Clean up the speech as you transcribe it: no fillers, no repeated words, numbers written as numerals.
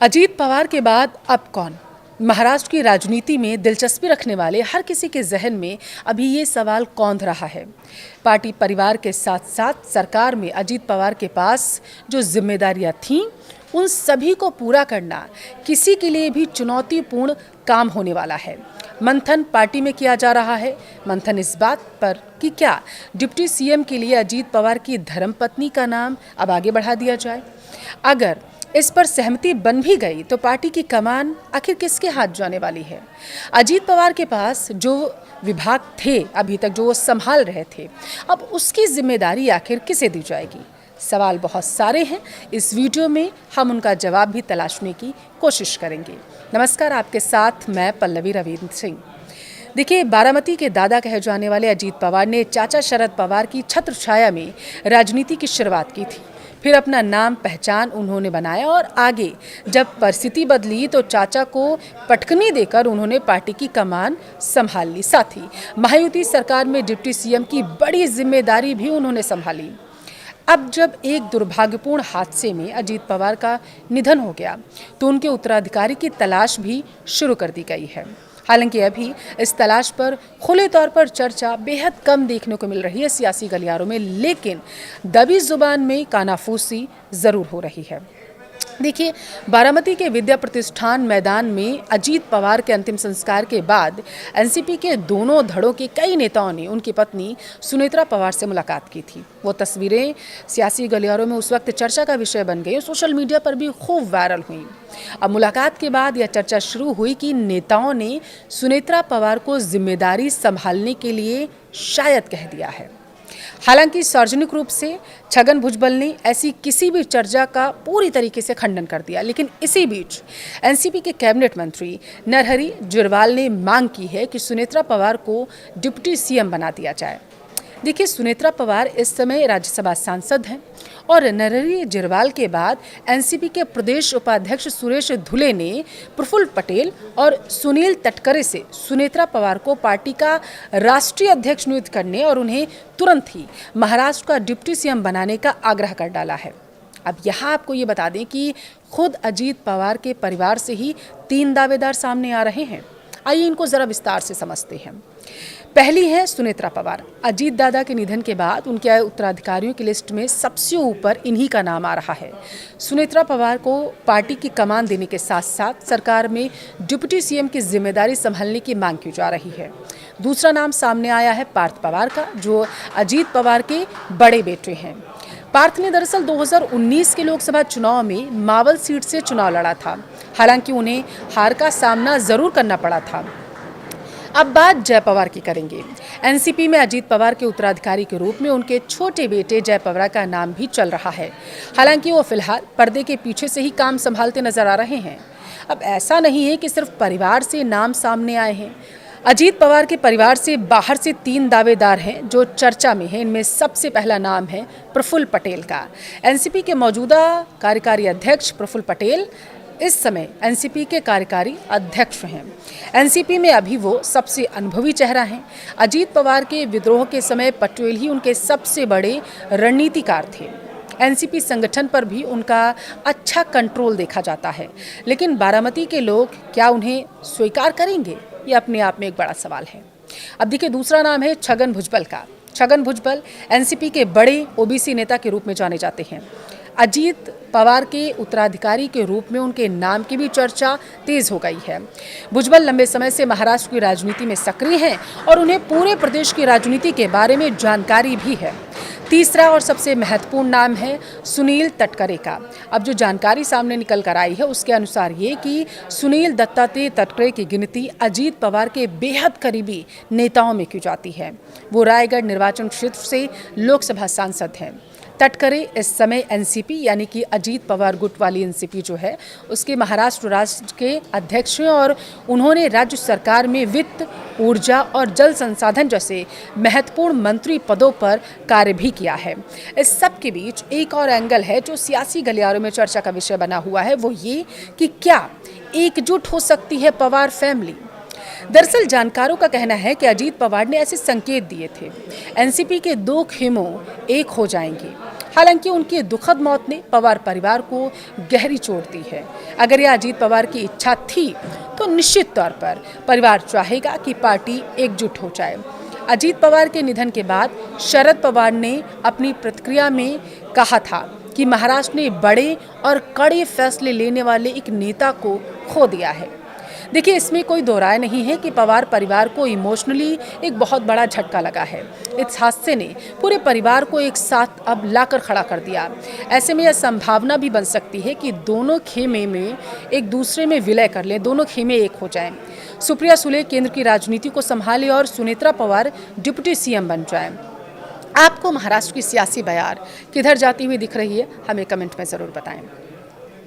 अजीत पवार के बाद अब कौन? महाराष्ट्र की राजनीति में दिलचस्पी रखने वाले हर किसी के जहन में अभी ये सवाल कौंध रहा है। पार्टी परिवार के साथ साथ सरकार में अजीत पवार के पास जो जिम्मेदारियां थीं, उन सभी को पूरा करना किसी के लिए भी चुनौतीपूर्ण काम होने वाला है। मंथन पार्टी में किया जा रहा है। मंथन इस बात पर कि क्या डिप्टी सीएम के लिए अजीत पवार की धर्मपत्नी का नाम अब आगे बढ़ा दिया जाए। अगर इस पर सहमति बन भी गई तो पार्टी की कमान आखिर किसके हाथ जाने वाली है। अजीत पवार के पास जो विभाग थे अभी तक जो वो संभाल रहे थे, अब उसकी जिम्मेदारी आखिर किसे दी जाएगी। सवाल बहुत सारे हैं। इस वीडियो में हम उनका जवाब भी तलाशने की कोशिश करेंगे। नमस्कार, आपके साथ मैं पल्लवी रविंद्र सिंह। देखिए, बारामती के दादा कहे जाने वाले अजीत पवार ने चाचा शरद पवार की छत्र छाया में राजनीति की शुरुआत की थी। फिर अपना नाम पहचान उन्होंने बनाया और आगे जब परिस्थिति बदली तो चाचा को पटकनी देकर उन्होंने पार्टी की कमान संभाल ली। साथ ही महायुति सरकार में डिप्टी सीएम की बड़ी जिम्मेदारी भी उन्होंने संभाली। अब जब एक दुर्भाग्यपूर्ण हादसे में अजीत पवार का निधन हो गया तो उनके उत्तराधिकारी की तलाश भी शुरू कर दी गई है। हालांकि अभी इस तलाश पर खुले तौर पर चर्चा बेहद कम देखने को मिल रही है सियासी गलियारों में, लेकिन दबी जुबान में कानाफूसी जरूर हो रही है। देखिए, बारामती के विद्या प्रतिष्ठान मैदान में अजीत पवार के अंतिम संस्कार के बाद एनसीपी के दोनों धड़ों के कई नेताओं ने उनकी पत्नी सुनेत्रा पवार से मुलाकात की थी। वो तस्वीरें सियासी गलियारों में उस वक्त चर्चा का विषय बन गई और सोशल मीडिया पर भी खूब वायरल हुई। अब मुलाकात के बाद यह चर्चा शुरू हुई कि नेताओं ने सुनेत्रा पवार को जिम्मेदारी संभालने के लिए शायद कह दिया है। हालांकि सार्वजनिक रूप से छगन भुजबल ने ऐसी किसी भी चर्चा का पूरी तरीके से खंडन कर दिया, लेकिन इसी बीच एनसीपी के कैबिनेट मंत्री नरहरि झिरवाल ने मांग की है कि सुनेत्रा पवार को डिप्टी सीएम बना दिया जाए। देखिए, सुनेत्रा पवार इस समय राज्यसभा सांसद हैं और नरहरि झिरवाल के बाद एनसीपी के प्रदेश उपाध्यक्ष सुरेश धुले ने प्रफुल्ल पटेल और सुनील तटकरे से सुनेत्रा पवार को पार्टी का राष्ट्रीय अध्यक्ष नियुक्त करने और उन्हें तुरंत ही महाराष्ट्र का डिप्टी सीएम बनाने का आग्रह कर डाला है। अब यहाँ आपको ये बता दें कि खुद अजीत पवार के परिवार से ही 3 दावेदार सामने आ रहे हैं। आइए इनको जरा विस्तार से समझते हैं। पहली है सुनेत्रा पवार। अजीत दादा के निधन के बाद उनके उत्तराधिकारियों की लिस्ट में सबसे ऊपर इन्हीं का नाम आ रहा है। सुनेत्रा पवार को पार्टी की कमान देने के साथ साथ सरकार में डिप्टी सीएम की जिम्मेदारी संभालने की मांग की जा रही है। दूसरा नाम सामने आया है पार्थ पवार का, जो अजीत पवार के बड़े बेटे हैं। पार्थ ने दरअसल 2019 के लोकसभा चुनाव में मावल सीट से चुनाव लड़ा था। हालांकि उन्हें हार का सामना जरूर करना पड़ा था। अब बात जय पवार की करेंगे। एनसीपी में अजीत पवार के उत्तराधिकारी के रूप में उनके छोटे बेटे जय पवार का नाम भी चल रहा है। हालांकि वो फिलहाल पर्दे के पीछे से ही काम संभालते नजर आ रहे हैं। अब ऐसा नहीं है कि सिर्फ परिवार से नाम सामने आए हैं। अजीत पवार के परिवार से बाहर से 3 दावेदार हैं जो चर्चा में हैं। इनमें सबसे पहला नाम है प्रफुल्ल पटेल का। एनसीपी के मौजूदा कार्यकारी अध्यक्ष प्रफुल्ल पटेल इस समय एनसीपी के कार्यकारी अध्यक्ष हैं। एनसीपी में अभी वो सबसे अनुभवी चेहरा हैं। अजीत पवार के विद्रोह के समय पटेल ही उनके सबसे बड़े रणनीतिकार थे। एनसीपी संगठन पर भी उनका अच्छा कंट्रोल देखा जाता है। लेकिन बारामती के लोग क्या उन्हें स्वीकार करेंगे, ये अपने आप में एक बड़ा सवाल है। अब देखिए, दूसरा नाम है छगन भुजबल का। छगन भुजबल एनसीपी के बड़े ओबीसी नेता के रूप में जाने जाते हैं। अजीत पवार के उत्तराधिकारी के रूप में उनके नाम की भी चर्चा तेज हो गई है। भुजबल लंबे समय से महाराष्ट्र की राजनीति में सक्रिय हैं और उन्हें पूरे प्रदेश की राजनीति के बारे में जानकारी भी है। तीसरा और सबसे महत्वपूर्ण नाम है सुनील तटकरे का। अब जो जानकारी सामने निकल कर आई है उसके अनुसार ये कि सुनील दत्तात्रेय तटकरे की गिनती अजीत पवार के बेहद करीबी नेताओं में की जाती है। वो रायगढ़ निर्वाचन क्षेत्र से लोकसभा सांसद हैं। तटकरे इस समय एनसीपी यानी कि अजीत पवार गुट वाली एनसीपी जो है उसके महाराष्ट्र राज्य के अध्यक्ष हैं और उन्होंने राज्य सरकार में वित्त, ऊर्जा और जल संसाधन जैसे महत्वपूर्ण मंत्री पदों पर कार्य भी किया है। इस सब के बीच एक और एंगल है जो सियासी गलियारों में चर्चा का विषय बना हुआ है, वो ये कि क्या एकजुट हो सकती है पवार फैमिली। दरअसल जानकारों का कहना है कि अजीत पवार ने ऐसे संकेत दिए थे, एनसीपी के 2 खेमों एक हो जाएंगे। हालांकि उनकी दुखद मौत ने पवार परिवार को गहरी चोट दी है। अगर यह अजीत पवार की इच्छा थी तो निश्चित तौर पर परिवार चाहेगा कि पार्टी एकजुट हो जाए। अजीत पवार के निधन के बाद शरद पवार ने अपनी प्रतिक्रिया में कहा था कि महाराष्ट्र ने बड़े और कड़े फैसले लेने वाले एक नेता को खो दिया है। देखिए, इसमें कोई दो राय नहीं है कि पवार परिवार को इमोशनली एक बहुत बड़ा झटका लगा है। इस हादसे ने पूरे परिवार को एक साथ अब लाकर खड़ा कर दिया। ऐसे में यह संभावना भी बन सकती है कि दोनों खेमे में एक दूसरे में विलय कर लें, दोनों खेमे एक हो जाएं। सुप्रिया सुले केंद्र की राजनीति को संभाले और सुनेत्रा पवार डिप्टी सीएम बन जाएं। आपको महाराष्ट्र की सियासी बयार किधर जाती हुई दिख रही है, हमें कमेंट में ज़रूर बताएं।